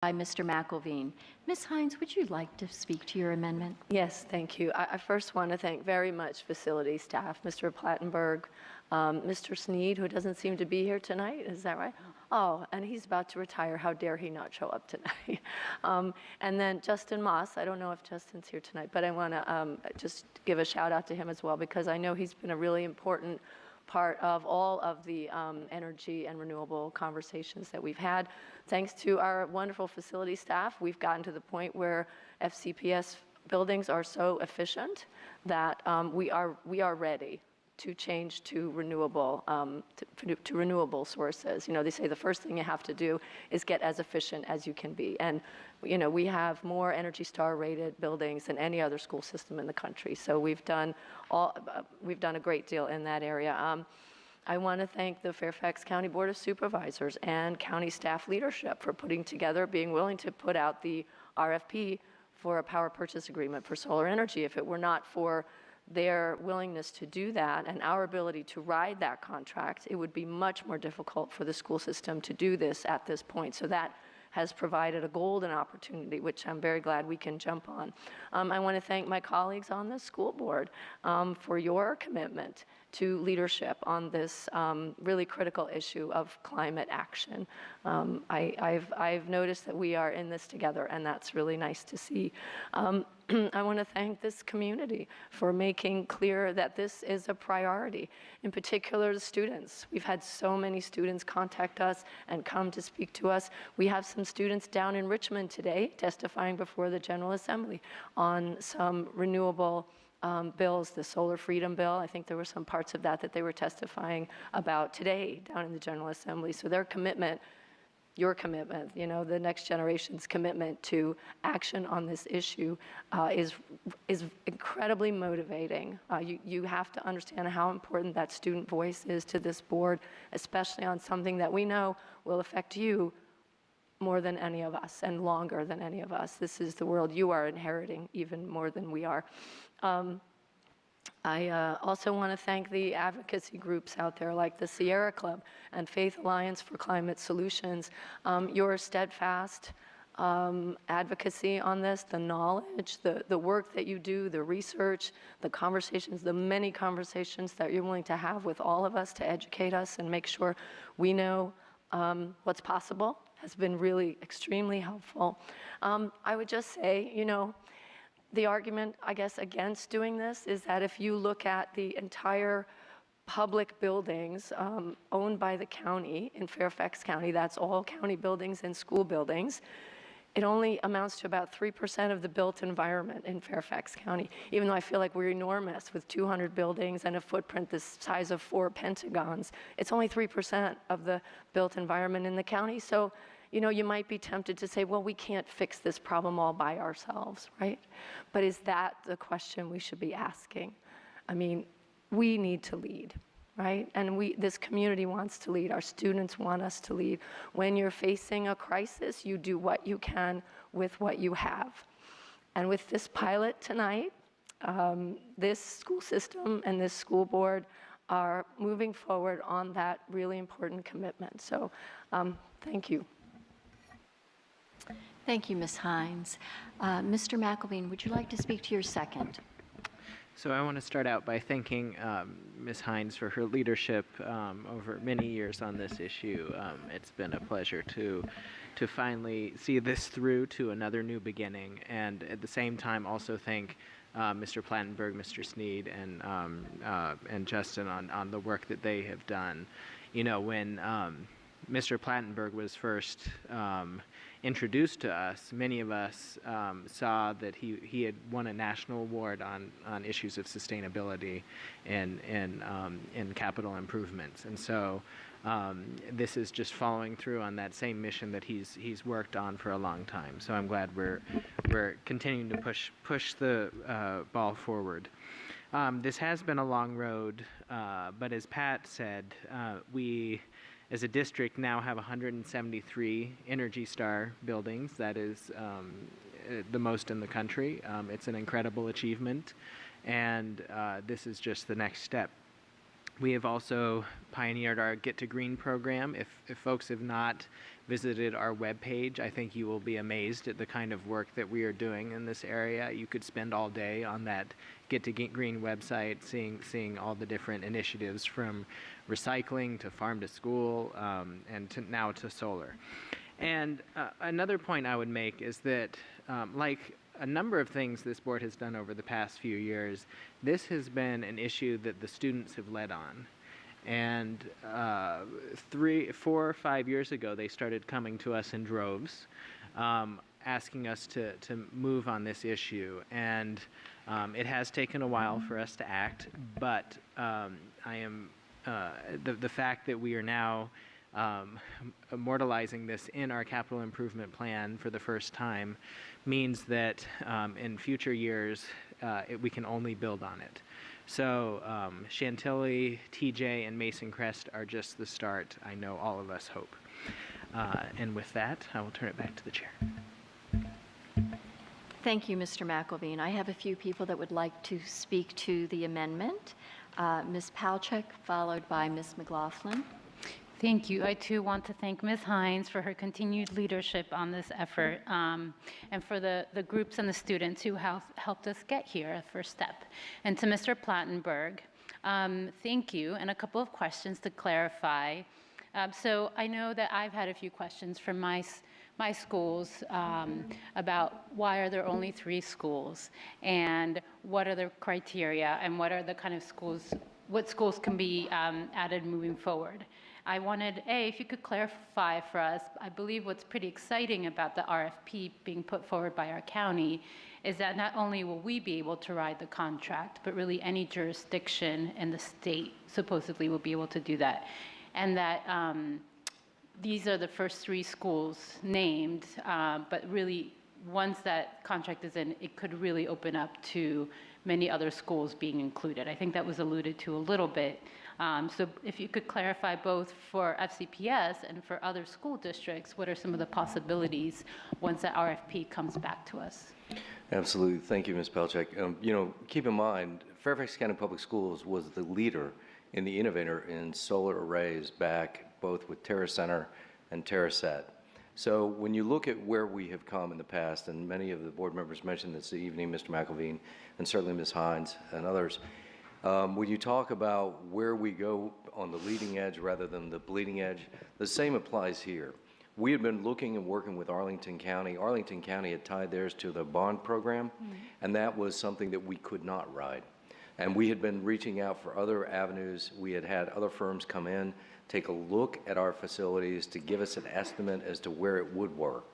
By Mr. McElveen. Ms. Hines, would you like to speak to your amendment? Yes, thank you. I first want to thank very much facility staff, Mr. Plattenberg, Mr. Sneed, who doesn't seem to be here tonight. Is that right? Oh, and he's about to retire. How dare he not show up tonight? And then Justin Moss. I don't know if Justin's here tonight, but I want to just give a shout out to him as well, because I know he's been a really important part of all of the energy and renewable conversations that we've had. Thanks to our wonderful facility staff, we've gotten to the point where FCPS buildings are so efficient that we are ready to change to renewable to renewable sources. You know, they say the first thing you have to do is get as efficient as you can be. And you know, we have more Energy Star rated buildings than any other school system in the country. So we've done a great deal in that area. I want to thank the Fairfax County Board of Supervisors and county staff leadership for putting together, being willing to put out the RFP for a power purchase agreement for solar energy. If it were not for their willingness to do that and our ability to ride that contract, it would be much more difficult for the school system to do this at this point. So that has provided a golden opportunity, which I'm very glad we can jump on. I want to thank my colleagues on the school board for your commitment to leadership on this really critical issue of climate action. I've noticed that we are in this together, and that's really nice to see. I want to thank this community for making clear that this is a priority, in particular the students. We've had so many students contact us and come to speak to us. We have some students down in Richmond today testifying before the General Assembly on some renewable bills, the Solar Freedom Bill. I think there were some parts of that they were testifying about today down in the General Assembly. So their commitment, your commitment, you know, the next generation's commitment to action on this issue is incredibly motivating. You have to understand how important that student voice is to this board, especially on something that we know will affect you more than any of us and longer than any of us. This is the world you are inheriting even more than we are. I also want to thank the advocacy groups out there like the Sierra Club and Faith Alliance for Climate Solutions. Your steadfast advocacy on this, the knowledge, the work that you do, the research, the conversations, the many conversations that you're willing to have with all of us to educate us and make sure we know what's possible has been really extremely helpful. I would just say, you know, the argument, I guess, against doing this is that if you look at the entire public buildings owned by the county in Fairfax County, that's all county buildings and school buildings, it only amounts to about 3% of the built environment in Fairfax County, even though I feel like we're enormous with 200 buildings and a footprint the size of 4 pentagons. It's only 3% of the built environment in the county. So, you know, you might be tempted to say, well, we can't fix this problem all by ourselves, right? But is that the question we should be asking? I mean, we need to lead, right? And this community wants to lead. Our students want us to lead. When you're facing a crisis, you do what you can with what you have. And with this pilot tonight, this school system and this school board are moving forward on that really important commitment. So thank you. Thank you, Ms. Hines. Mr. McElveen, would you like to speak to your second? So I want to start out by thanking Ms. Hines for her leadership over many years on this issue. It's been a pleasure to finally see this through to another new beginning, and at the same time also thank Mr. Plattenberg, Mr. Sneed, and Justin on the work that they have done. You know, when Mr. Plattenberg was first introduced to us, many of us saw that he had won a national award on issues of sustainability and capital improvements, and so this is just following through on that same mission that he's worked on for a long time. So I'm glad we're continuing to push the ball forward. This has been a long road, but as Pat said, we as a district now have 173 Energy Star buildings. That is the most in the country. It's an incredible achievement, and this is just the next step. We have also pioneered our Get to Green program. If folks have not visited our webpage, I think you will be amazed at the kind of work that we are doing in this area. You could spend all day on that Get to Green website, seeing all the different initiatives from recycling to farm to school and now to solar. And another point I would make is that, like a number of things this board has done over the past few years, this has been an issue that the students have led on. And 3, 4, 5 years ago, they started coming to us in droves, asking us to move on this issue. And it has taken a while for us to act, but the fact that we are now immortalizing this in our capital improvement plan for the first time means that in future years we can only build on it. So Chantilly, TJ, and Mason Crest are just the start, I know all of us hope. And with that, I will turn it back to the chair. Thank you, Mr. McElveen. I have a few people that would like to speak to the amendment. Ms. Palchik, followed by Ms. McLaughlin. Thank you. I too want to thank Ms. Hines for her continued leadership on this effort and for the groups and the students who have helped us get here, a first step. And to Mr. Plattenberg, thank you, and a couple of questions to clarify. So I know that I've had a few questions from my schools about why are there only 3 schools, and what are the criteria, and what are the kind of schools, what schools can be added moving forward. I wanted, if you could clarify for us, I believe what's pretty exciting about the RFP being put forward by our county is that not only will we be able to ride the contract, but really any jurisdiction in the state supposedly will be able to do that. And that these are the first 3 schools named, but really once that contract is in, it could really open up to many other schools being included. I think that was alluded to a little bit. So if you could clarify both for FCPS and for other school districts, what are some of the possibilities once that RFP comes back to us? Absolutely. Thank you, Ms. Pelchak. Keep in mind, Fairfax County Public Schools was the leader and the innovator in solar arrays back both with Terra Center and TerraSet. So when you look at where we have come in the past, and many of the board members mentioned this evening, Mr. McElveen, and certainly Ms. Hines and others, when you talk about where we go on the leading edge rather than the bleeding edge, the same applies here. We had been looking and working with Arlington County. Arlington County had tied theirs to the bond program, and that was something that we could not ride. And we had been reaching out for other avenues. We had had other firms come in, take a look at our facilities to give us an estimate as to where it would work.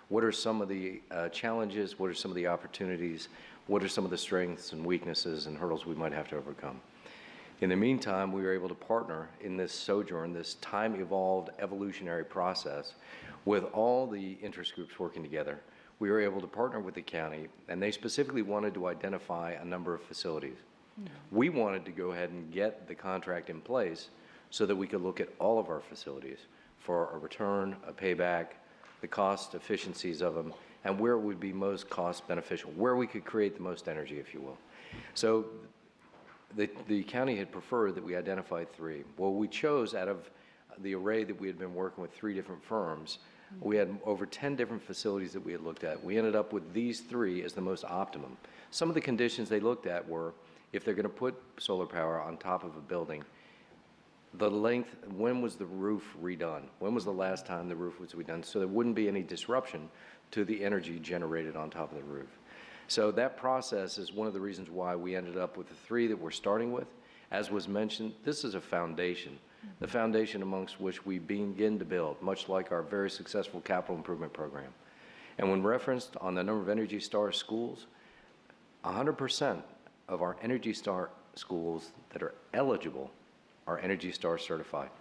What are some of the challenges? What are some of the opportunities? What are some of the strengths and weaknesses and hurdles we might have to overcome? In the meantime, we were able to partner in this sojourn, this time-evolved evolutionary process, with all the interest groups working together. We were able to partner with the county, and they specifically wanted to identify a number of facilities. We wanted to go ahead and get the contract in place so that we could look at all of our facilities for a return, a payback, the cost efficiencies of them, and where it would be most cost beneficial, where we could create the most energy, if you will. So the county had preferred that we identify 3. Well, we chose out of the array that we had been working with 3 different firms. We had over 10 different facilities that we had looked at. We ended up with these 3 as the most optimum. Some of the conditions they looked at were, if they're going to put solar power on top of a building, the length, when was the roof redone? When was the last time the roof was redone? So there wouldn't be any disruption to the energy generated on top of the roof. So that process is one of the reasons why we ended up with the 3 that we're starting with. As was mentioned, this is a foundation, the foundation amongst which we begin to build, much like our very successful capital improvement program. And when referenced on the number of Energy Star schools, 100% of our Energy Star schools that are eligible are Energy Star certified.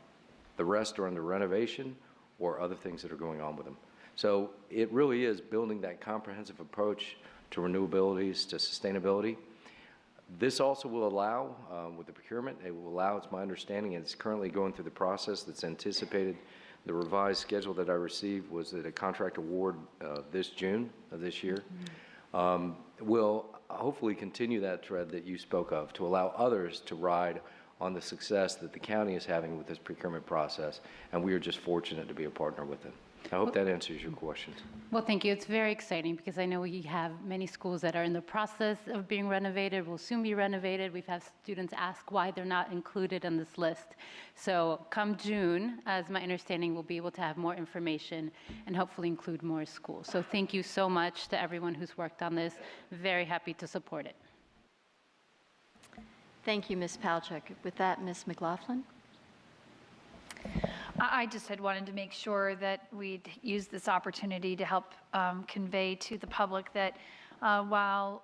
The rest are under renovation or other things that are going on with them. So it really is building that comprehensive approach to renewabilities, to sustainability. This also will allow, with the procurement, it will allow, it's my understanding, and it's currently going through the process that's anticipated. The revised schedule that I received was that a contract award this June of this year will hopefully continue that thread that you spoke of to allow others to ride on the success that the county is having with this procurement process, and we are just fortunate to be a partner with them. I hope that answers your questions. Well, thank you. It's very exciting because I know we have many schools that are in the process of being renovated, will soon be renovated. We've had students ask why they're not included on this list. So come June, as my understanding, we'll be able to have more information and hopefully include more schools. So thank you so much to everyone who's worked on this. Very happy to support it. Thank you, Ms. Palchik. With that, Ms. McLaughlin? I just had wanted to make sure that we'd use this opportunity to help convey to the public that while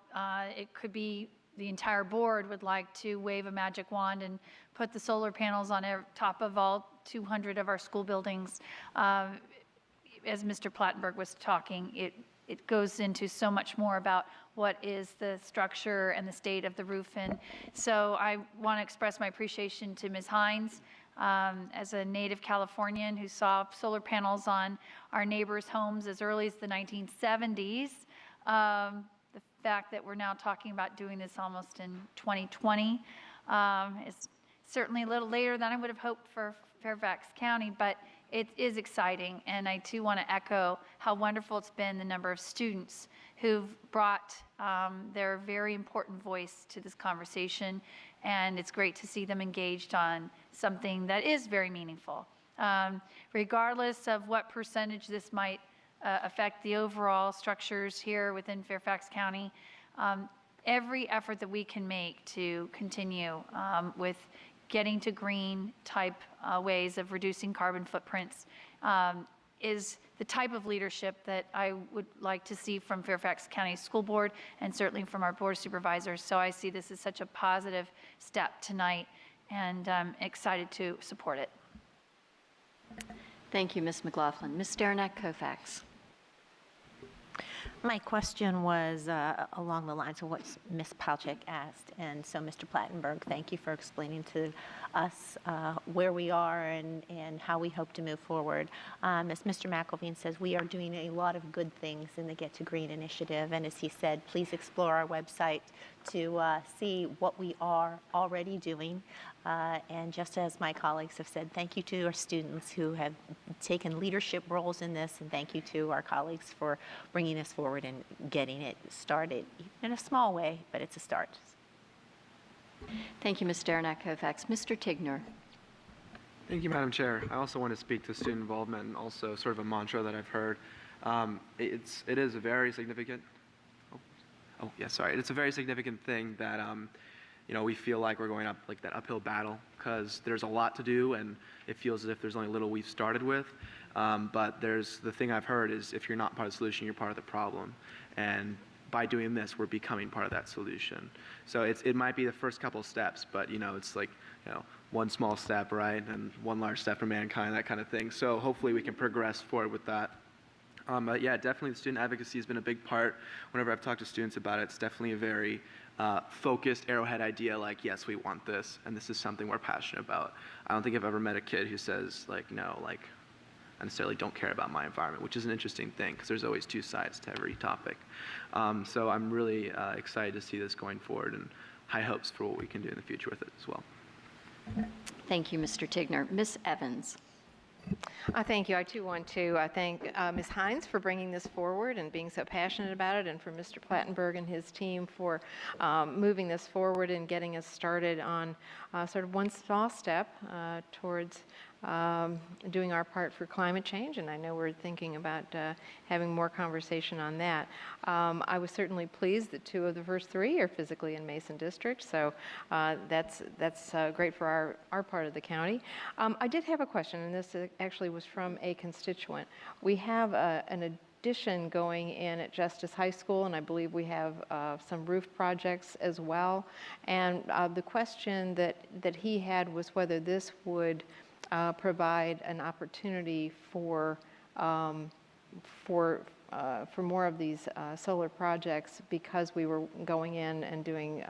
it could be the entire board would like to wave a magic wand and put the solar panels on top of all 200 of our school buildings, as Mr. Plattenberg was talking, it goes into so much more about what is the structure and the state of the roof. And so I want to express my appreciation to Ms. Hines, as a native Californian who saw solar panels on our neighbors' homes as early as the 1970s. The fact that we're now talking about doing this almost in 2020 is certainly a little later than I would have hoped for Fairfax County, but it is exciting. And I too want to echo how wonderful it's been, the number of students who've brought their very important voice to this conversation. And it's great to see them engaged on something that is very meaningful. Regardless of what percentage this might affect the overall structures here within Fairfax County, every effort that we can make to continue with getting to green type ways of reducing carbon footprints is the type of leadership that I would like to see from Fairfax County School Board and certainly from our Board of Supervisors. So I see this as such a positive step tonight, and I'm excited to support it. Thank you, Ms. McLaughlin. Ms. Derenak-Kofax. My question was along the lines of what Ms. Palchik asked. And so, Mr. Plattenberg, thank you for explaining to us where we are and how we hope to move forward. As Mr. McElveen says, we are doing a lot of good things in the Get to Green initiative. And as he said, please explore our website to see what we are already doing. And just as my colleagues have said, thank you to our students who have taken leadership roles in this, and thank you to our colleagues for bringing us forward and getting it started in a small way, but it's a start. Thank you, Ms. Derenak-Kofax. Mr. Tigner. Thank you, Madam Chair. I also want to speak to student involvement and also sort of a mantra that I've heard. It is a very significant. It's a very significant thing that we feel like we're going up like that uphill battle because there's a lot to do and it feels as if there's only little we've started with. But the thing I've heard is if you're not part of the solution, you're part of the problem. And by doing this, we're becoming part of that solution. So it might be the first couple steps, but it's like one small step, right, and one large step for mankind, that kind of thing. So hopefully we can progress forward with that. But yeah, definitely the student advocacy has been a big part. Whenever I've talked to students about it, it's definitely a very focused arrowhead idea, like, yes, we want this, and this is something we're passionate about. I don't think I've ever met a kid who says, like, no, like, I necessarily don't care about my environment, which is an interesting thing, because there's always two sides to every topic. So I'm really excited to see this going forward, and high hopes for what we can do in the future with it as well. Thank you, Mr. Tigner. Ms. Evans. Thank you. I too want to thank Ms. Hines for bringing this forward and being so passionate about it, and for Mr. Plattenberg and his team for moving this forward and getting us started on sort of one small step towards doing our part for climate change. And I know we're thinking about having more conversation on that. I was certainly pleased that 2 of the first 3 are physically in Mason District, so that's great for our part of the county. I did have a question, and this actually was from a constituent. We have an addition going in at Justice High School, and I believe we have some roof projects as well. And the question that he had was whether this would provide an opportunity for more of these solar projects, because we were going in and doing,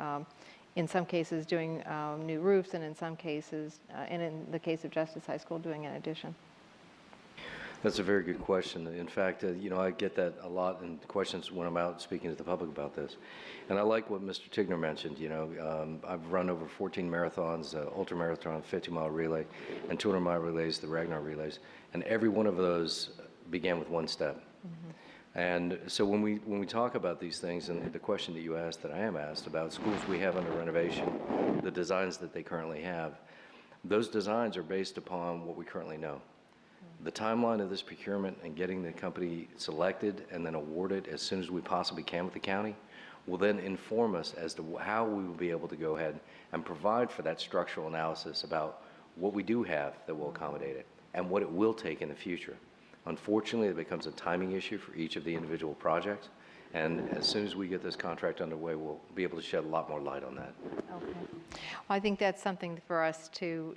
in some cases, doing new roofs, and in some cases, and in the case of Justice High School, doing an addition. That's a very good question. In fact, I get that a lot in questions when I'm out speaking to the public about this. And I like what Mr. Tigner mentioned. I've run over 14 marathons, ultra-marathon, 50-mile relay, and 200-mile relays, the Ragnar relays. And every one of those began with one step. And so when we talk about these things, and the question that you asked that I am asked about schools we have under renovation, the designs that they currently have, those designs are based upon what we currently know. The timeline of this procurement and getting the company selected and then awarded as soon as we possibly can with the county will then inform us as to how we will be able to go ahead and provide for that structural analysis about what we do have that will accommodate it and what it will take in the future. Unfortunately, it becomes a timing issue for each of the individual projects, and as soon as we get this contract underway, we'll be able to shed a lot more light on that. Okay. Well, I think that's something for us to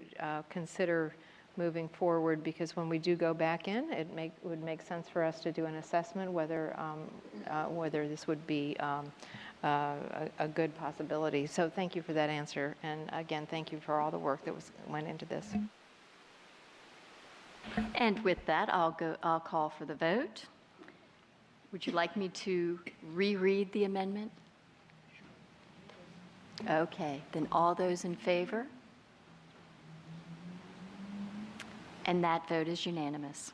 consider moving forward, because when we do go back in, would make sense for us to do an assessment whether this would be a good possibility. So thank you for that answer, and again, thank you for all the work that went into this. And with that, I'll call for the vote. Would you like me to reread the amendment? Okay, then all those in favor? And that vote is unanimous.